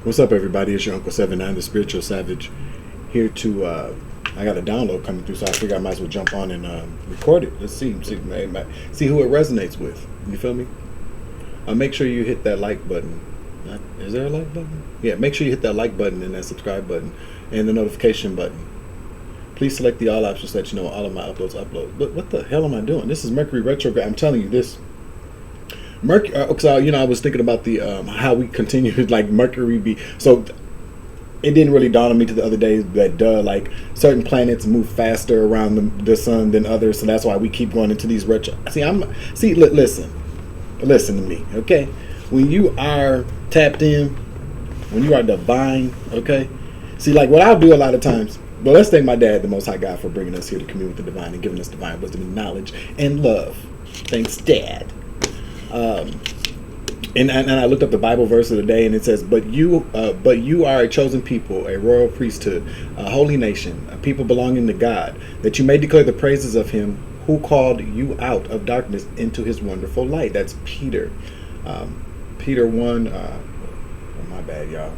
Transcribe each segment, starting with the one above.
What's up, everybody? It's your Uncle 79, the Spiritual Savage, here to, I got a download coming through, so I figure I might as well jump on and record it. Let's see who it resonates with. You feel me? Make sure you hit that like button. Is there a like button? Yeah, make sure you hit that like button and that subscribe button and the notification button. Please select the all options so that you know all of my uploads upload. But what the hell am I doing? This is Mercury retrograde. I'm telling you this. Mercury, because I was thinking about the how we continue like Mercury be so. It didn't really dawn on me to the other day that like certain planets move faster around the sun than others, so that's why we keep going into these retro. Listen to me, okay? When you are tapped in, when you are divine, okay? See, like what I'll do a lot of times. Well, let's thank my dad, the Most High God, for bringing us here to commune with the divine and giving us divine wisdom and knowledge and love. Thanks, Dad. And I looked up the Bible verse of the day, and it says, but you are a chosen people, a royal priesthood, a holy nation, a people belonging to God, that you may declare the praises of him who called you out of darkness into his wonderful light. That's Peter. Peter 1, my bad, y'all.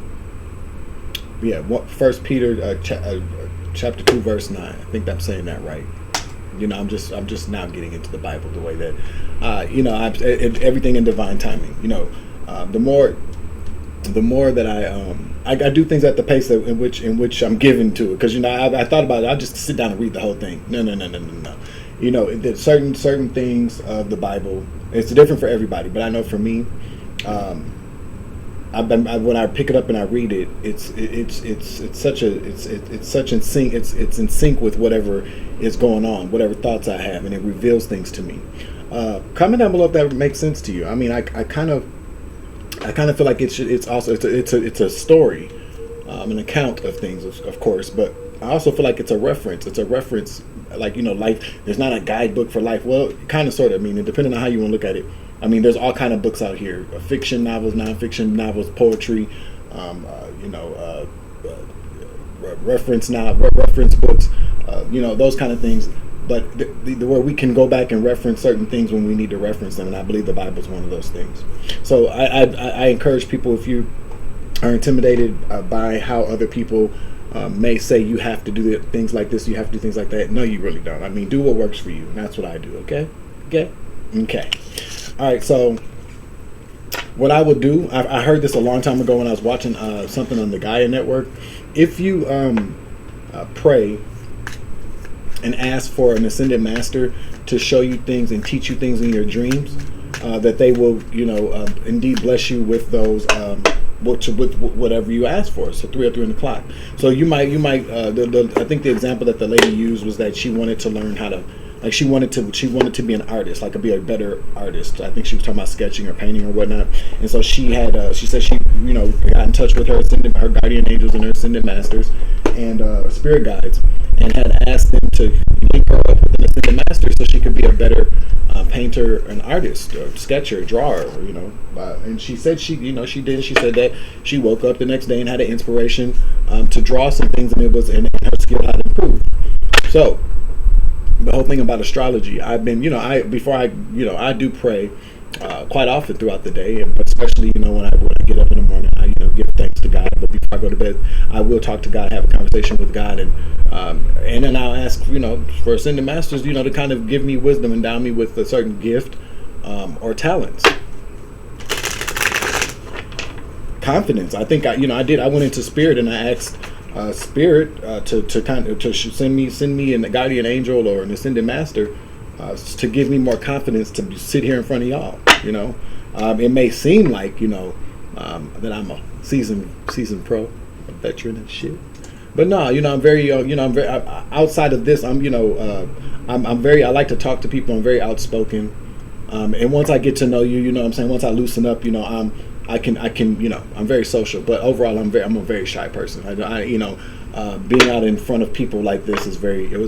Yeah, 1 Peter chapter 2, verse 9. I think I'm saying that right. You know, I'm just now getting into the Bible the way that, everything in divine timing. You know, the more that I do things at the pace in which I'm given to it. Because I thought about it. I just sit down and read the whole thing. No. You know, certain things of the Bible. It's different for everybody, but I know for me, when I pick it up and I read it, it's in sync with whatever is going on, whatever thoughts I have, and it reveals things to me. Comment down below if that makes sense to you. I mean, I kind of feel like it's a story, an account of things, of course, but I also feel like it's a reference. It's a reference, like, life. There's not a guidebook for life. Well, kind of, sort of. I mean, depending on how you want to look at it. I mean, there's all kind of books out here: fiction novels, non-fiction novels, poetry, reference books, those kind of things. But where we can go back and reference certain things when we need to reference them, and I believe the Bible is one of those things. So I encourage people, if you are intimidated by how other people may say you have to do things like this, you have to do things like that. No, you really don't. I mean, do what works for you, and that's what I do. Okay. All right, so what I would do, I heard this a long time ago when I was watching something on the Gaia Network. If you pray and ask for an ascended master to show you things and teach you things in your dreams, that they will, indeed bless you with those, with whatever you ask for. So 3 or 3 o'clock. So you might. I think the example that the lady used was that she wanted to learn how to. Like she wanted to be an artist, like be a better artist. I think she was talking about sketching or painting or whatnot. And so she said she got in touch with her guardian angels and her ascended masters and spirit guides, and had asked them to link her up with an ascended master so she could be a better painter, an artist, or sketcher, drawer. And she said she did. She said that she woke up the next day and had an inspiration to draw some things, and her skill had improved. So the whole thing about astrology, I've been, I do pray quite often throughout the day, and especially, when I get up in the morning, I, give thanks to God. But before I go to bed, I will talk to God, have a conversation with God, and then I'll ask, for ascended masters, to kind of give me wisdom, endow me with a certain gift or talents. Confidence. I think I went into spirit and I asked spirit to send me a guardian angel or an ascended master to give me more confidence to sit here in front of y'all. It may seem like that I'm a seasoned pro, a veteran and shit, but no, I'm very outside of this. I like to talk to people. I'm very outspoken, and once I get to know you, once I loosen up, I can, I'm very social, but overall I'm a very shy person. Being out in front of people like this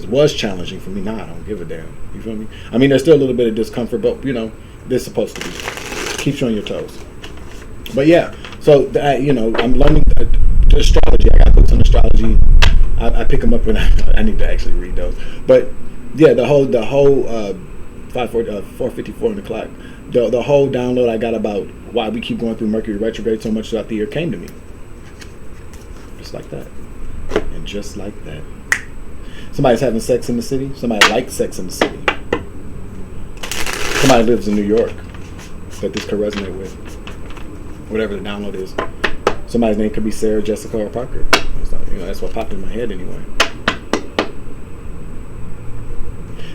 was challenging for me. Now I don't give a damn. You feel me? I mean, there's still a little bit of discomfort, but this is supposed to be keeps you on your toes. But yeah, so I'm learning astrology. I got books on astrology. I pick them up and I need to actually read those. But yeah, the whole 4:54 on the clock. The whole download I got about why we keep going through Mercury retrograde so much throughout the year came to me. Just like that. And just like that. Somebody's having sex in the city. Somebody likes sex in the city. Somebody lives in New York that this could resonate with. Whatever the download is. Somebody's name could be Sarah, Jessica, or Parker. That's what popped in my head anyway.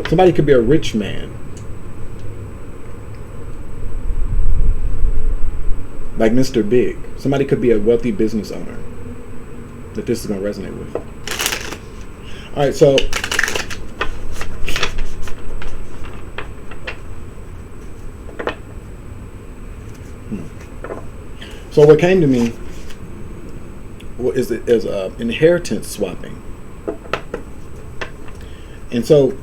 Somebody could be a rich man. Like Mr. Big. Somebody could be a wealthy business owner that this is going to resonate with. All right, so what came to me is inheritance swapping. And so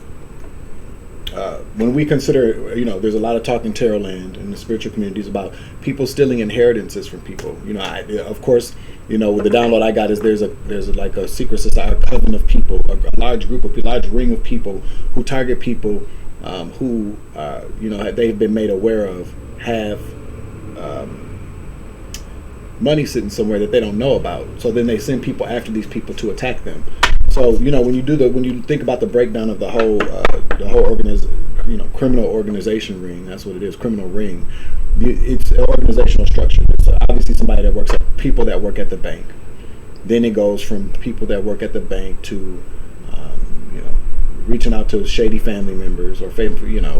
when we consider, there's a lot of talk in Tarot land and the spiritual communities about people stealing inheritances from people. Of course, with the download I got is there's like a secret society, a coven of people, a large ring of people who target people who, they've been made aware of have money sitting somewhere that they don't know about. So then they send people after these people to attack them. So when you think about the breakdown of the whole criminal organization ring, that's what it is, criminal ring. It's an organizational structure. It's obviously somebody that works at people that work at the bank. Then it goes from people that work at the bank to reaching out to shady family members or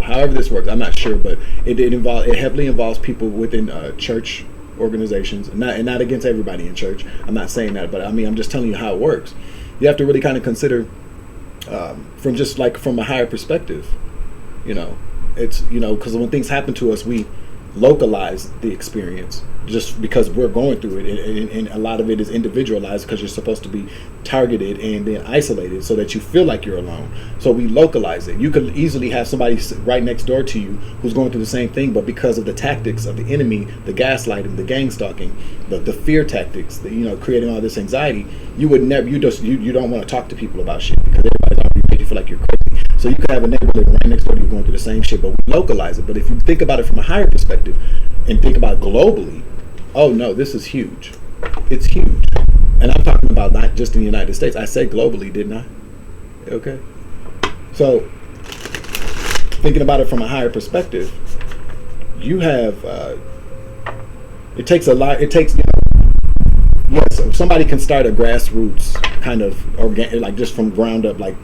however this works. I'm not sure, but it heavily involves people within church organizations, and not against everybody in church. I'm not saying that, but I'm just telling you how it works. You have to really kind of consider from a higher perspective. It's because when things happen to us, we localize the experience just because we're going through it, and a lot of it is individualized because you're supposed to be targeted and then isolated so that you feel like you're alone. So we localize it. You could easily have somebody right next door to you who's going through the same thing, but because of the tactics of the enemy, the gaslighting, the gang stalking, the fear tactics, creating all this anxiety, you would never, you don't want to talk to people about shit because everybody's already made you feel like you're crazy. So you could have a neighbor living right next door to you going through the same shit, but we localize it. But if you think about it from a higher perspective and think about globally, oh no, this is huge. It's huge. And I'm talking about not just in the United States. I said globally, didn't I? Okay. So thinking about it from a higher perspective, you have, it takes a lot, yes, somebody can start a grassroots kind of like just from ground up, like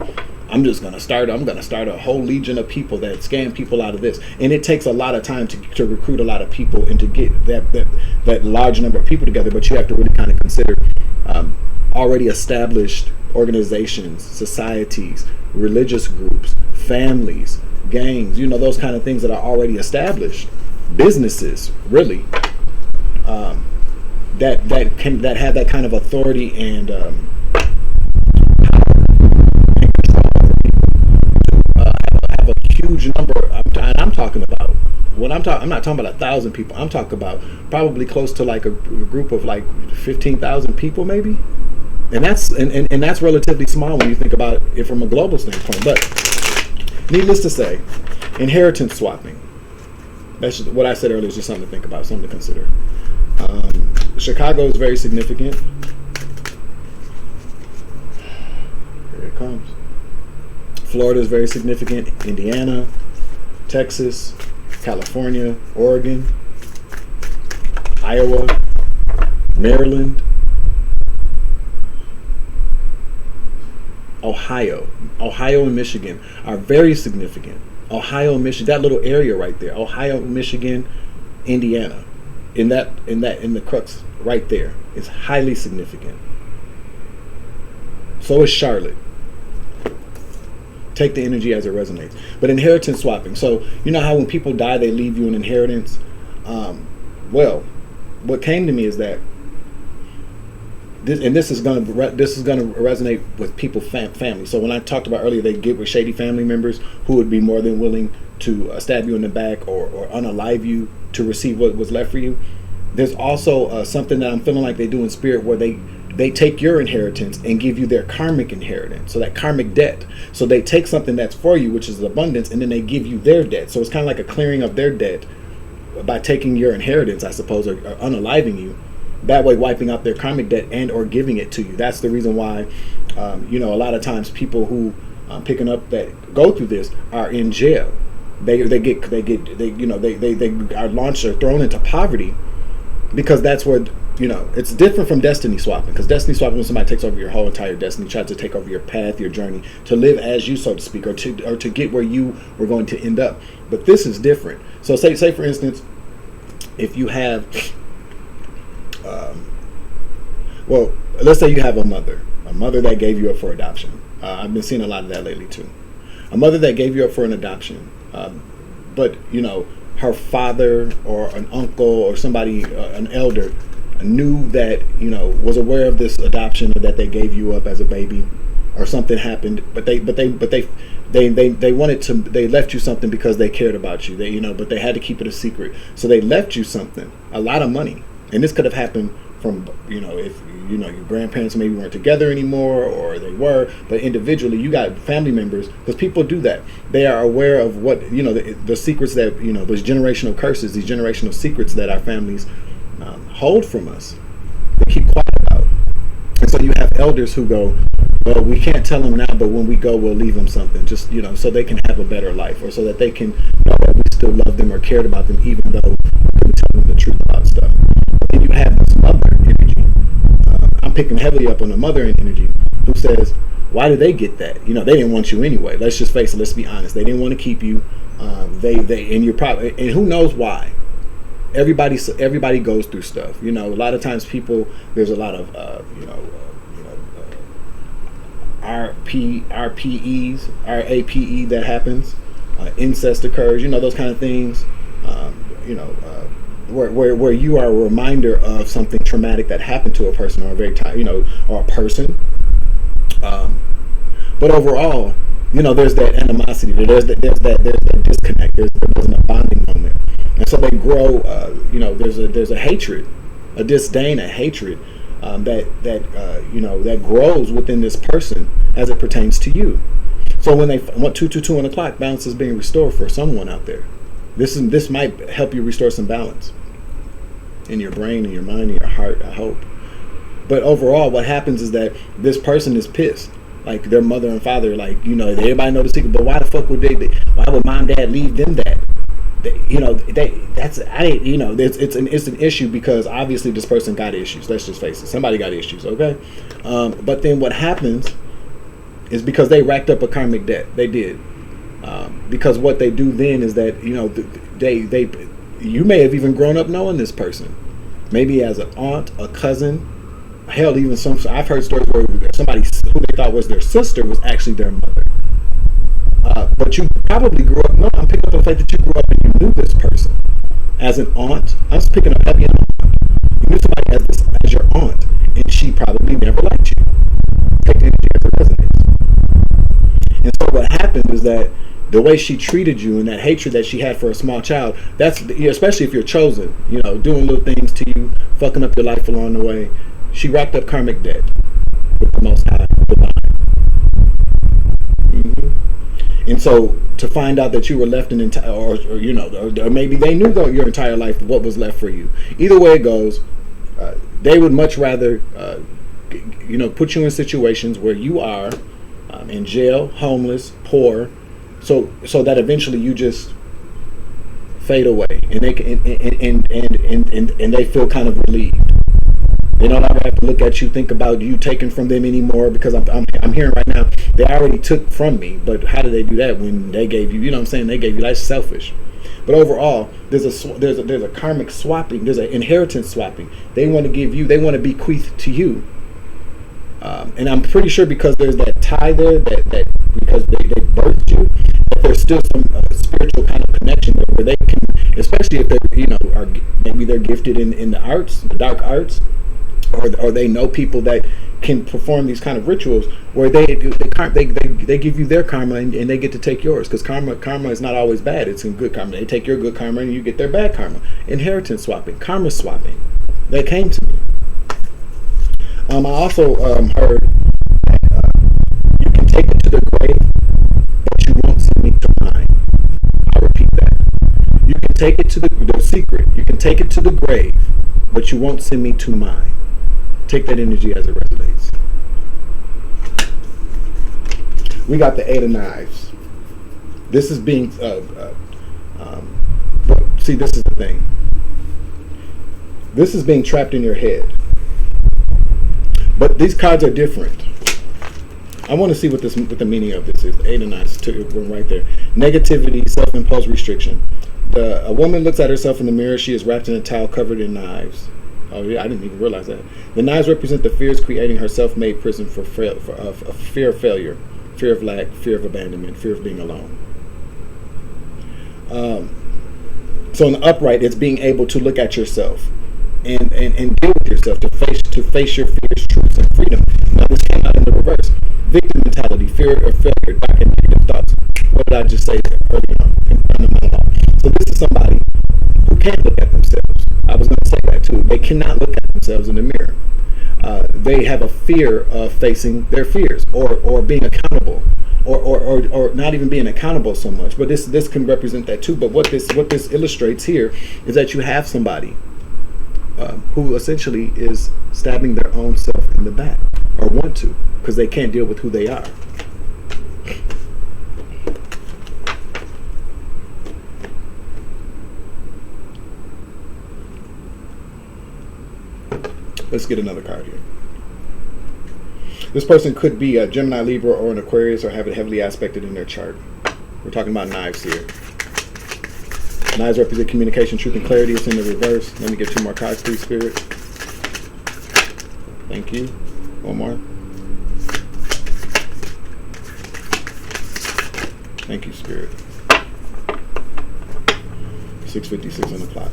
I'm going to start a whole legion of people that scam people out of this. And it takes a lot of time to recruit a lot of people and to get that large number of people together. But you have to really kind of consider already established organizations, societies, religious groups, families, gangs, those kind of things that are already established, businesses, really, that have that kind of authority and huge number. I'm talking about I'm not talking about 1,000 people. I'm talking about probably close to like a group of like 15,000 people, maybe. And that's relatively small when you think about it from a global standpoint. But needless to say, inheritance swapping. That's just, what I said earlier is just something to think about, something to consider. Chicago is very significant. Here it comes. Florida is very significant. Indiana, Texas, California, Oregon, Iowa, Maryland, Ohio and Michigan are very significant. Ohio and Michigan, that little area right there, Ohio, Michigan, Indiana, in the crux right there is highly significant. So is Charlotte. Take the energy as it resonates. But inheritance swapping. So you know how when people die, they leave you an inheritance. Well, what came to me is that this is going to resonate with people, family. So when I talked about earlier, they get with shady family members who would be more than willing to stab you in the back or unalive you to receive what was left for you. There's also something that I'm feeling like they do in spirit, where they take your inheritance and give you their karmic inheritance, so that karmic debt. So they take something that's for you, which is abundance, and then they give you their debt. So it's kind of like a clearing of their debt by taking your inheritance, I suppose, or unaliving you. that way wiping out their karmic debt and or giving it to you. That's the reason why, a lot of times people who picking up that go through this are in jail. They are launched or thrown into poverty, because that's where, it's different from destiny swapping. Because destiny swapping, when somebody takes over your whole entire destiny, tries to take over your path, your journey, to live as you, so to speak, or to get where you were going to end up. But this is different. So say for instance, if you have, let's say you have a mother that gave you up for adoption. I've been seeing a lot of that lately too. A mother that gave you up for an adoption, but her father or an uncle or somebody, an elder, knew that, was aware of this adoption, or that they gave you up as a baby, or something happened, but they wanted to, they left you something because they cared about you. But they had to keep it a secret, so they left you something, a lot of money. And this could have happened from, if your grandparents maybe weren't together anymore, or they were, but individually you got family members, because people do that. They are aware of what, the secrets that, those generational curses, these generational secrets that our families hold from us. They keep quiet about. And so you have elders who go, well, we can't tell them now, but when we go, we'll leave them something, just, so they can have a better life, or so that they can know that we still love them or cared about them, even though we tell them the truth about stuff. But then you have this mother energy. I'm picking heavily up on the mother energy, who says, why do they get that? They didn't want you anyway. Let's just face it. Let's be honest. They didn't want to keep you. And you're probably, and who knows why? Everybody goes through stuff. A lot of times there's a lot of RAPE that happens. Incest occurs. Those kind of things. Where you are a reminder of something traumatic that happened to a person, or or a person. But overall, there's that animosity. There's that disconnect. There's a bonding moment. And so they grow, there's a hatred, a disdain, a hatred that grows within this person as it pertains to you. So when they want 222 on the clock, balance is being restored for someone out there. This might help you restore some balance in your brain, in your mind, in your heart, I hope. But overall, what happens is that this person is pissed. Like their mother and father, everybody know the secret, but why the fuck would why would mom, dad leave them that? It's an issue, because obviously this person got issues. Let's just face it. Somebody got issues, okay? But then what happens is, because they racked up a karmic debt. They did. Because what they do then is that, you may have even grown up knowing this person. Maybe as an aunt, a cousin, hell, even I've heard stories where somebody who they thought was their sister was actually their mother. But you probably grew up, I'm picking up the fact that you grew up and you knew this person as an aunt. I'm just picking up heavy on aunt. You knew somebody as your aunt, and she probably never liked you. Take the energy as it resonates. And so what happened is that the way she treated you, and that hatred that she had for a small child, that's, especially if you're chosen, doing little things to you, fucking up your life along the way, she racked up karmic debt with the Most High Divine. And so to find out that you were left an entire, or maybe they knew your entire life, what was left for you. Either way it goes, they would much rather, put you in situations where you are in jail, homeless, poor, so that eventually you just fade away, and they and they feel kind of relieved. They no longer have to look at you, think about you taking from them anymore, because I'm hearing right now, they already took from me, but how did they do that when they gave you, they gave you, that's selfish. But overall, there's a karmic swapping, there's an inheritance swapping. They want to give you, they want to bequeath to you. And I'm pretty sure, because there's that tie there, that because they birthed you, that there's still some spiritual kind of connection there, where they can, especially if they're, maybe they're gifted in the arts, the dark arts, or they know people that can perform these kind of rituals, where they give you their karma, and they get to take yours, because karma is not always bad. It's in good karma. They take your good karma and you get their bad karma. Inheritance swapping, karma swapping, that came to me. I also heard that you can take it to the grave, but you won't send me to mine. I repeat that. You can take it to the secret. You can take it to the grave, but you won't send me to mine. Take that energy as it resonates. We got the Eight of Knives. This is being, see, this is the thing. This is being trapped in your head. But these cards are different. I want to see what the meaning of this is. Eight of Knives, right there. Negativity, self-imposed restriction. A woman looks at herself in the mirror. She is wrapped in a towel covered in knives. Oh yeah, I didn't even realize that. The knives represent the fears creating her self-made prison for fear of failure, fear of lack, fear of abandonment, fear of being alone. So in the upright, it's being able to look at yourself and deal with yourself, to face your fears, truths, and freedom. Now this came out in the reverse. Victim mentality, fear of failure, dark and negative thoughts. What did I just say earlier on in the monologue? So this is somebody who can't look at themselves. I was going to say that too. They cannot look at themselves in the mirror. They have a fear of facing their fears or being accountable. Or not even being accountable so much, but this can represent that too. But what this illustrates here is that you have somebody who essentially is stabbing their own self in the back, or want to, because they can't deal with who they are. Let's get another card here. This person could be a Gemini, Libra, or an Aquarius, or have it heavily aspected in their chart. We're talking about knives here. Knives represent communication, truth, and clarity. It's in the reverse. Let me get 2 more cards, please, Spirit. Thank you. One more. Thank you, Spirit. 6:56 on the clock.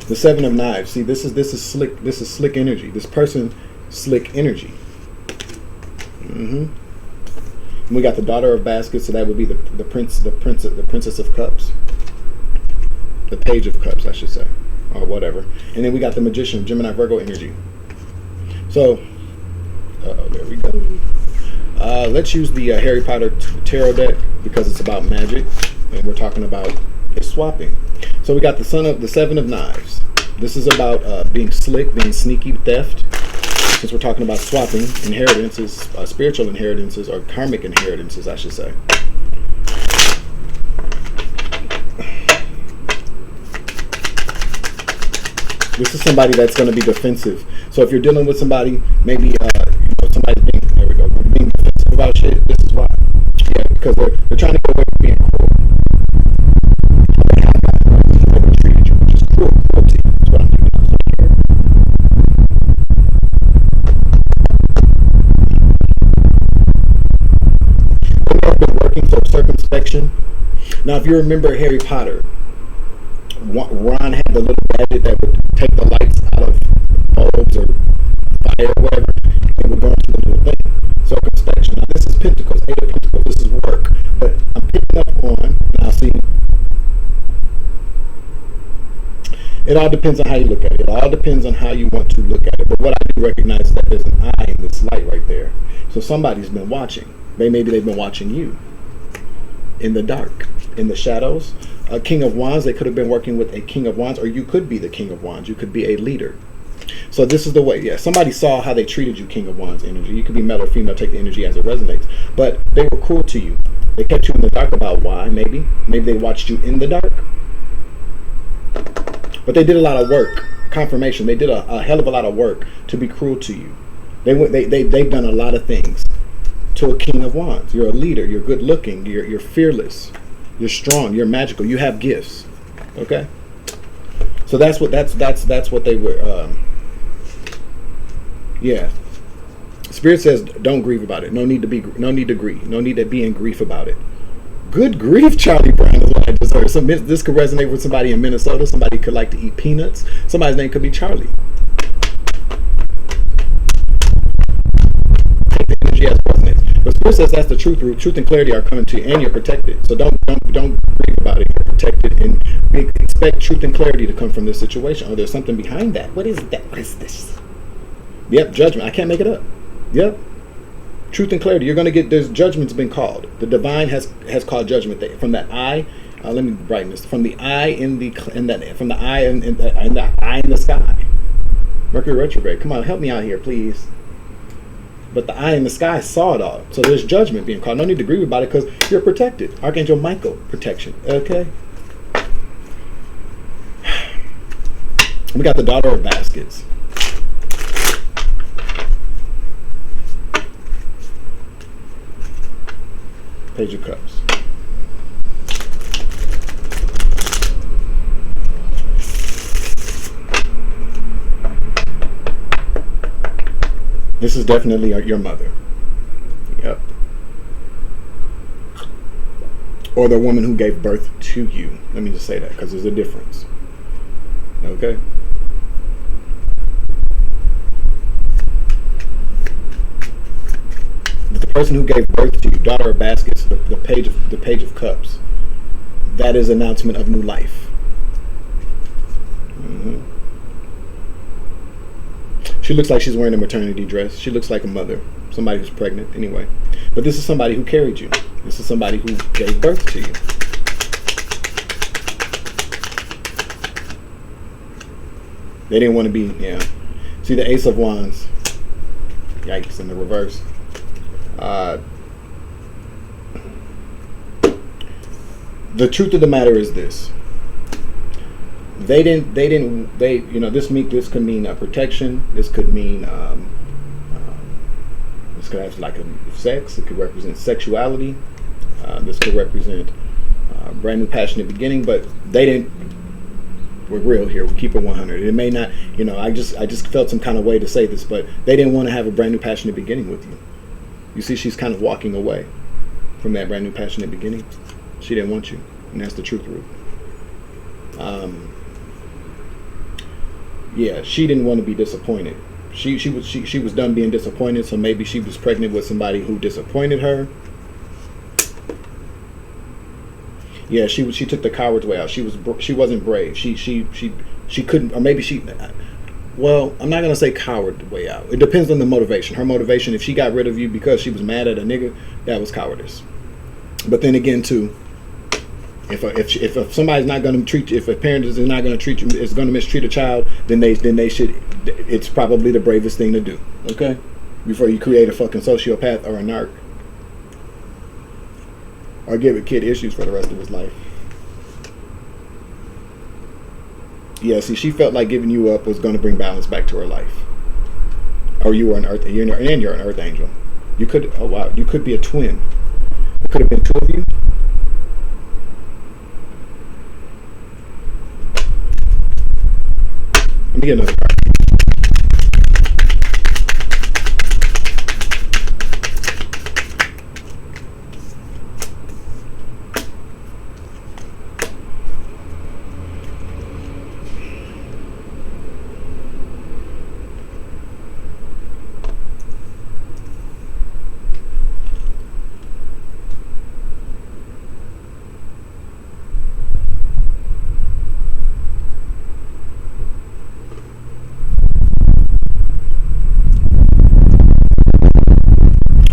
The Seven of Knives. See, this is slick. This is slick energy. This person, slick energy. And we got the Daughter of Baskets, so that would be the Princess of Cups, the Page of Cups, I should say, or whatever. And then we got the Magician, Gemini, Virgo energy. So, there we go. Let's use the Harry Potter tarot deck because it's about magic, and we're talking about swapping. So we got the Seven of Knives. This is about being slick, being sneaky, theft. Since we're talking about swapping, inheritances, spiritual inheritances, or karmic inheritances, I should say. This is somebody that's going to be defensive. So if you're dealing with somebody, maybe somebody's being defensive about shit. This is why. Yeah, because they're trying to get away from being cruel. Treated you, which is cruel. That's what I'm doing. So circumspection. Now, if you remember Harry Potter, Ron had the little gadget that would take the lights out of bulbs or fire or whatever, and would go into the little thing. Circumspection. Now, this is Pentacles, 8 of Pentacles. This is work, but I'm picking up on. Now, see, it all depends on how you look at it. It all depends on how you want to look at it. But what I do recognize is that there's an eye in this light right there. So somebody's been watching. Maybe they've been watching you. In the dark, in the shadows. A King of Wands, they could have been working with a King of Wands, or you could be the King of Wands. You could be a leader. So this is the way. Yeah, somebody saw how they treated you, King of Wands energy. You could be male or female, take the energy as it resonates. But they were cruel to you. They kept you in the dark about why, maybe. Maybe they watched you in the dark. But they did a lot of work. Confirmation. They did a hell of a lot of work to be cruel to you. They've done a lot of things. To a King of Wands, you're a leader. You're good looking. You're fearless. You're strong. You're magical. You have gifts. Okay. So that's what they were. Yeah. Spirit says, don't grieve about it. No need to grieve. No need to be in grief about it. Good grief, Charlie Brown is what I just heard. This could resonate with somebody in Minnesota. Somebody could like to eat peanuts. Somebody's name could be Charlie. Take the energy as resonates. But Spirit says that's the truth. Truth and clarity are coming to you, and you're protected. So don't grieve about it. You're protected, and expect truth and clarity to come from this situation. Oh, there's something behind that. What is that? What is this? Yep, judgment. I can't make it up. Yep. Truth and clarity. You're going to get, there's judgment's been called. The divine has called judgment. From that eye, Let me brighten this. From the eye from the eye in the eye in the sky. Mercury retrograde. Come on, help me out here, please. But the eye in the sky saw it all. So there's judgment being called. No need to grieve about it because you're protected. Archangel Michael, protection. Okay? We got the daughter of baskets. Page of Cups. This is definitely your mother. Yep. Or the woman who gave birth to you. Let me just say that because there's a difference. Okay? The person who gave birth to you, daughter of baskets, the page of cups, that is announcement of new life. Mm-hmm. She looks like she's wearing a maternity dress. She looks like a mother, somebody who's pregnant anyway. But this is somebody who carried you. This is somebody who gave birth to you. They didn't want to be, yeah. See the Ace of Wands. Yikes, in the reverse. The truth of the matter is this. They this could mean protection. This could mean this could have like a sex. It could represent sexuality. This could represent a brand new passionate beginning. But they didn't. We're real here. We keep it 100. It may not. I just felt some kind of way to say this, but they didn't want to have a brand new passionate beginning with you. You see, she's kind of walking away from that brand new passionate beginning. She didn't want you, and that's the truth, Ruth. Yeah, she didn't want to be disappointed. She was done being disappointed, so maybe she was pregnant with somebody who disappointed her. Yeah, she took the coward's way out. She wasn't brave. She couldn't, or maybe she. Well, I'm not gonna say coward way out. It depends on the motivation. Her motivation, if she got rid of you because she was mad at a nigga, that was cowardice. But then again, too, if somebody's not going to treat you, if a parent is not going to treat you, is going to mistreat a child, then they should. It's probably the bravest thing to do. Okay, before you create a fucking sociopath or a narc, or give a kid issues for the rest of his life. Yeah, see, she felt like giving you up was going to bring balance back to her life. Or you were an earth, you're an earth angel. You could, oh wow, you could be a twin. It could have been two of you. Let me get another card.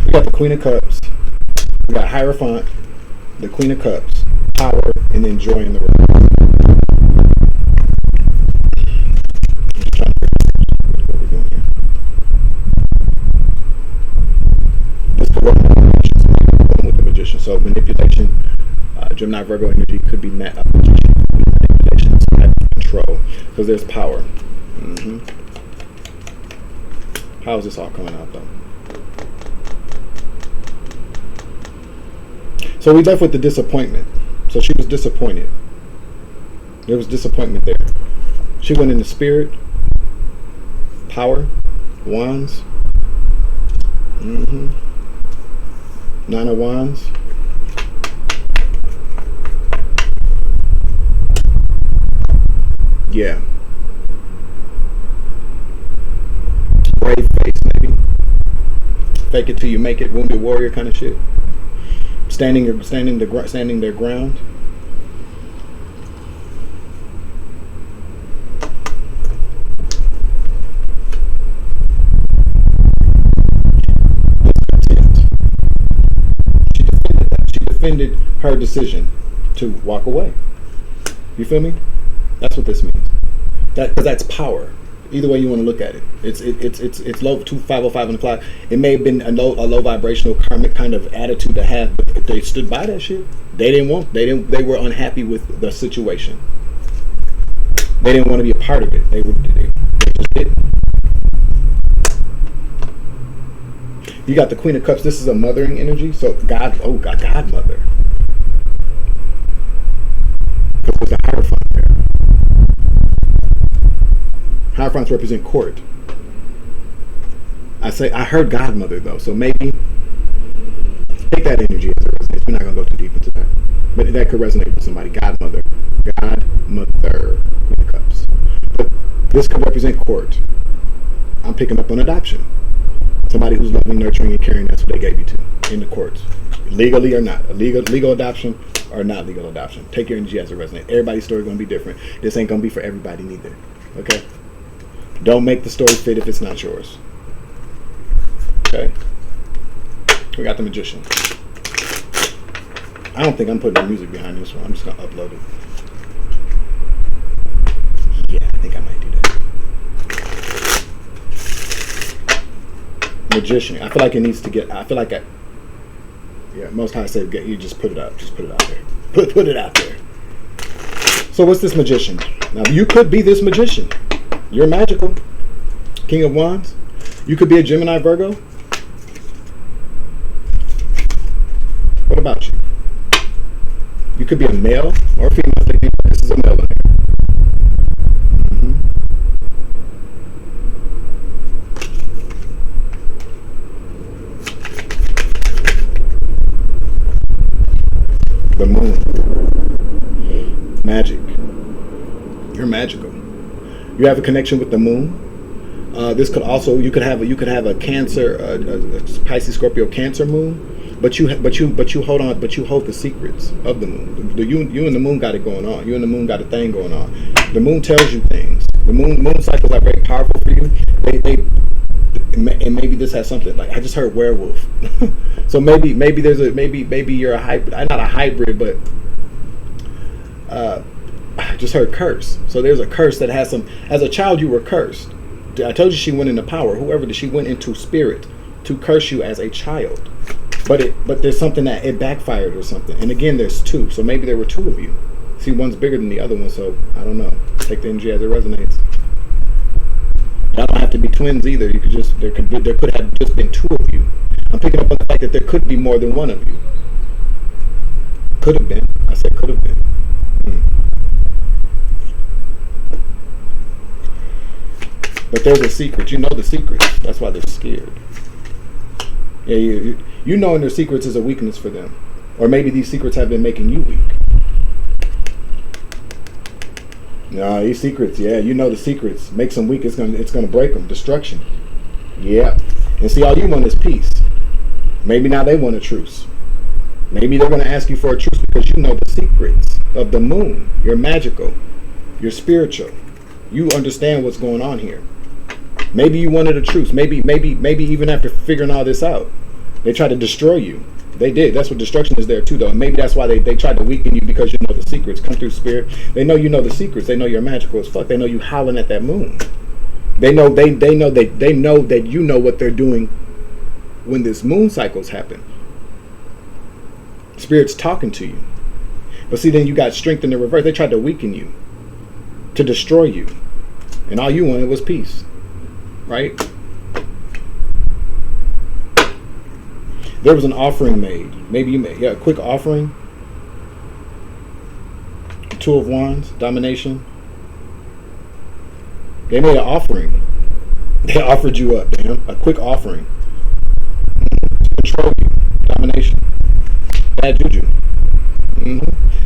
We got the Queen of Cups. We got Hierophant, the Queen of Cups, power, and then joy in the room. I'm just trying to figure out what we're doing here. This could work with the Magician. So manipulation, Gemini, Virgo energy could be manipulation, control, because there's power. Mm-hmm. How is this all coming out though? So we left with the disappointment. So she was disappointed. There was disappointment there. She went into spirit, power, wands. Mm-hmm. 9 of Wands. Yeah. Brave face, maybe. Fake it till you make it. Wounded warrior kind of shit. Standing their ground. She defended her decision. to walk away. You feel me? That's what this means. Because that's power. Either way you want to look at it, it's low 505 on the clock. It may have been a low vibrational karmic kind of attitude to have, but if they stood by that shit, they were unhappy with the situation. They didn't want to be a part of it. They just didn't. You got the Queen of Cups. This is a mothering energy. So Godmother. Because there's a Hierophant there. Hierophants represent court. I heard Godmother though, so maybe take that energy as it resonates. We're not gonna go too deep into that, but that could resonate with somebody. Godmother, Queen of Cups. But this could represent court. I'm picking up on adoption. Somebody who's loving, nurturing, and caring. That's what they gave you to in the courts, legally or not. Legal adoption or not legal adoption. Take your energy as it resonates. Everybody's story is gonna be different. This ain't gonna be for everybody neither. Okay. Don't make the story fit if it's not yours. Okay. We got the Magician. I don't think I'm putting the music behind this one. I'm just gonna upload it. Yeah, I think I might do that. Magician. I feel like it needs to get. Most High said, you just put it out. Just put it out there. Put it out there. So what's this Magician? Now you could be this Magician. You're magical. King of Wands. You could be a Gemini, Virgo. What about you? You could be a male or a female. This is a male. Mm-hmm. The moon. Magic. You're magical. You have a connection with the moon. This could also you could have a Cancer, a Pisces, Scorpio, Cancer moon, but you hold the secrets of the moon. You and the moon got it going on. You and the moon got a thing going on. The moon tells you things. The moon cycles are very powerful for you. And maybe this has something like I just heard werewolf. So maybe you're a hybrid. Not a hybrid, but I just heard curse. So there's a curse that has some. As a child, you were cursed. I told you she went into power. Whoever she went into spirit to curse you as a child. But there's something that it backfired or something. And again, there's two. So maybe there were two of you. See, one's bigger than the other one. So I don't know. Take the energy as it resonates. Y'all don't have to be twins either. You could just there could have just been two of you. I'm picking up on the fact that there could be more than one of you. Could have been. I said could have been. But there's a secret. You know the secrets. That's why they're scared. Yeah, you knowing their secrets is a weakness for them. Or maybe these secrets have been making you weak. No, these secrets, yeah, you know the secrets. Makes them weak, it's gonna break them. Destruction. Yeah. And see, all you want is peace. Maybe now they want a truce. Maybe they're gonna ask you for a truce because you know the secrets of the moon. You're magical. You're spiritual. You understand what's going on here. Maybe you wanted a truce. Maybe even after figuring all this out, they tried to destroy you. They did. That's what destruction is there too, though. And maybe that's why they tried to weaken you because you know the secrets. Come through spirit. They know you know the secrets. They know you're magical as fuck. They know you howling at that moon. They know that you know what they're doing when this moon cycles happen. Spirit's talking to you. But see, then you got strength in the reverse. They tried to weaken you, to destroy you. And all you wanted was peace. Right? There was an offering made. Maybe you made a quick offering. Two of Wands, domination. They made an offering. They offered you up, damn. A quick offering. To control you. Domination. Bad juju.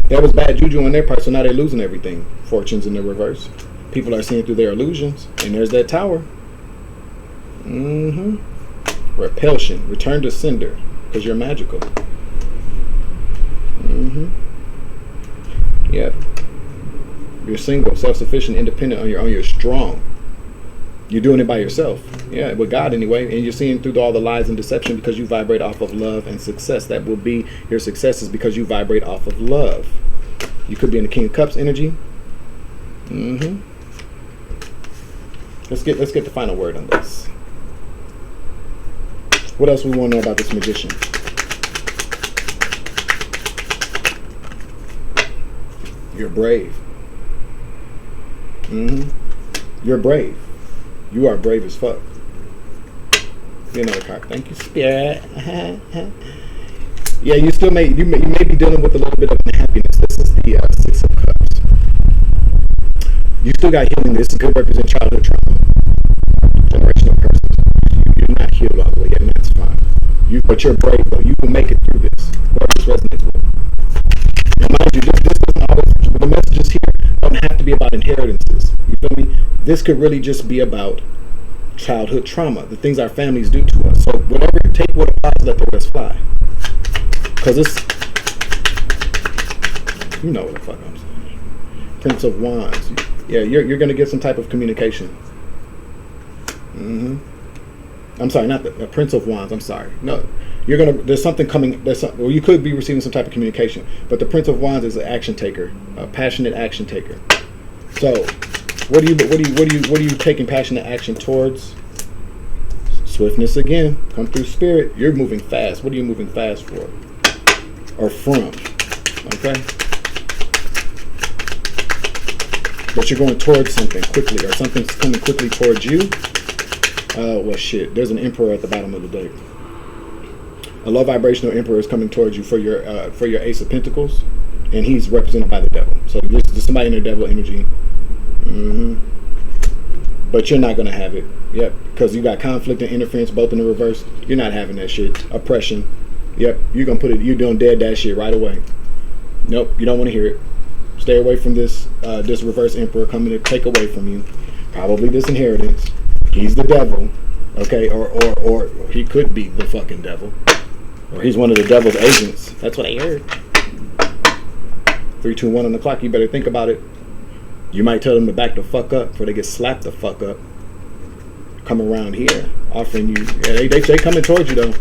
That was bad juju on their part, so now they're losing everything. Fortunes in the reverse. People are seeing through their illusions. And there's that tower. Repulsion. Return to sender. Because you're magical. Yep. You're single, self-sufficient, independent on your own. You're strong. You're doing it by yourself. Yeah, with God anyway. And you're seeing through all the lies and deception because you vibrate off of love and success. That will be your success is because you vibrate off of love. You could be in the King of Cups energy. Let's get the final word on this. What else we want to know about this magician? You're brave. You're brave. You are brave as fuck. Get another card. Thank you, Spirit. Yeah, you may be dealing with a little bit of unhappiness. This is the Six of Cups. You still got healing. This could represent childhood trauma, generational curses. You're not healed all the way yet, and that's fine. But you're brave, though. You will make it through this. Whoever this resonates with. Now, mind you, this doesn't always. The messages here don't have to be about inheritances. You feel me? This could really just be about childhood trauma, the things our families do to us. So whatever, take what applies, let the rest fly. Because it's, you know what the fuck I'm saying. Prince of Wands. Yeah, you're going to get some type of communication. I'm sorry, not the Prince of Wands. I'm sorry. No, there's something coming. Well, you could be receiving some type of communication. But the Prince of Wands is an action taker, a passionate action taker. So, what are you taking passionate action towards? Swiftness again. Come through spirit. You're moving fast. What are you moving fast for? Or from? Okay. But you're going towards something quickly, or something's coming quickly towards you. Well, shit. There's an Emperor at the bottom of the deck. A low vibrational Emperor is coming towards you for your Ace of Pentacles, and he's represented by the Devil. So there's somebody in the Devil energy. But you're not gonna have it. Yep, because you got conflict and interference both in the reverse. You're not having that shit. Oppression. Yep, you're doing dead that shit right away. Nope, you don't want to hear it. Stay away from this reverse Emperor coming to take away from you. Probably this inheritance. He's the devil. Okay, or he could be the fucking devil. Or he's one of the devil's agents. That's what I heard. 3, 2, 1 on the clock. You better think about it. You might tell them to back the fuck up before they get slapped the fuck up. Come around here offering you. Yeah, they coming towards you though.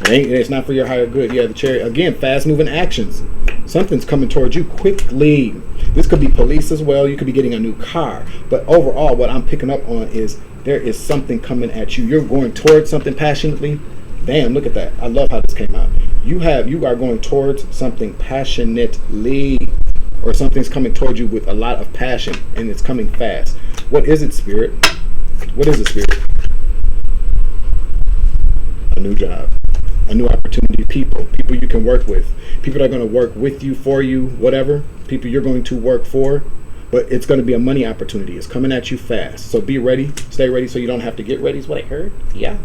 It's not for your higher good. Yeah, the Chariot. Again, fast moving actions. Something's coming towards you quickly. This could be police as well. You could be getting a new car. But overall, what I'm picking up on is there is something coming at you. You're going towards something passionately. Damn, look at that. I love how this came out. You are going towards something passionately. Or something's coming towards you with a lot of passion, and it's coming fast. What is it, Spirit? What is it, Spirit? A new job. A new opportunity. People you can work with. People that are going to work with you, for you, whatever. People you're going to work for. But it's going to be a money opportunity. It's coming at you fast. So be ready. Stay ready so you don't have to get ready is what I heard. Yeah.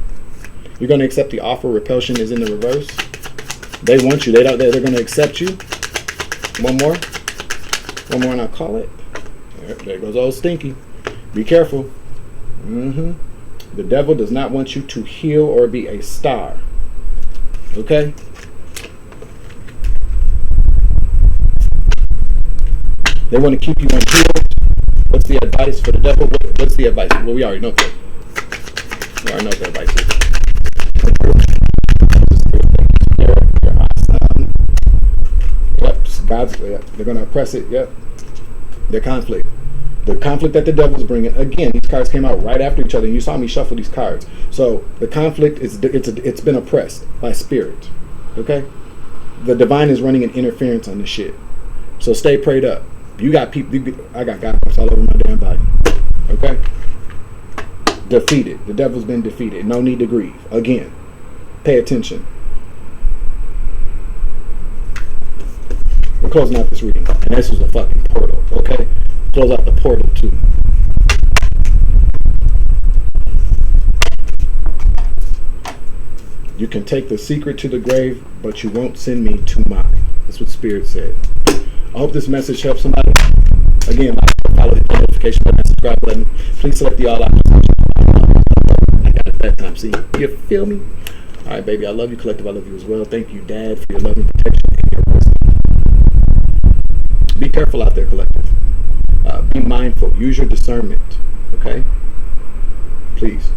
You're going to accept the offer. Repulsion is in the reverse. They want you. They're going to accept you. One more and I'll call it. There goes old Stinky. Be careful. The devil does not want you to heal or be a star. Okay? They want to keep you unhealed. What's the advice for the devil? What's the advice? Well, we already know that. We already know what the advice is. Yep, they're going to oppress it. Yep. The conflict that the devil's bringing. Again, these cards came out right after each other. And you saw me shuffle these cards. So the conflict it's been oppressed by spirit. Okay. The divine is running an interference on this shit. So stay prayed up. You got people. I got guys all over my damn body. Okay. Defeated. The devil's been defeated. No need to grieve. Again, pay attention. We're closing out this reading, and this is a fucking portal, okay? Close out the portal, too. You can take the secret to the grave, but you won't send me to mine. That's what Spirit said. I hope this message helps somebody. Again, like, follow, hit the notification button, and subscribe button. Please select the all options. I got it that time. See, you feel me? All right, baby, I love you. Collective, I love you as well. Thank you, Dad, for your love and protection and your wisdom. Be careful out there, collective. Be mindful. Use your discernment. Okay? Please.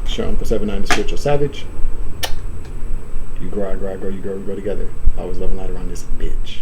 Sure, Uncle 79, the spiritual savage. You grow, I grow, I grow, you grow, we grow together. Always love and light around this bitch.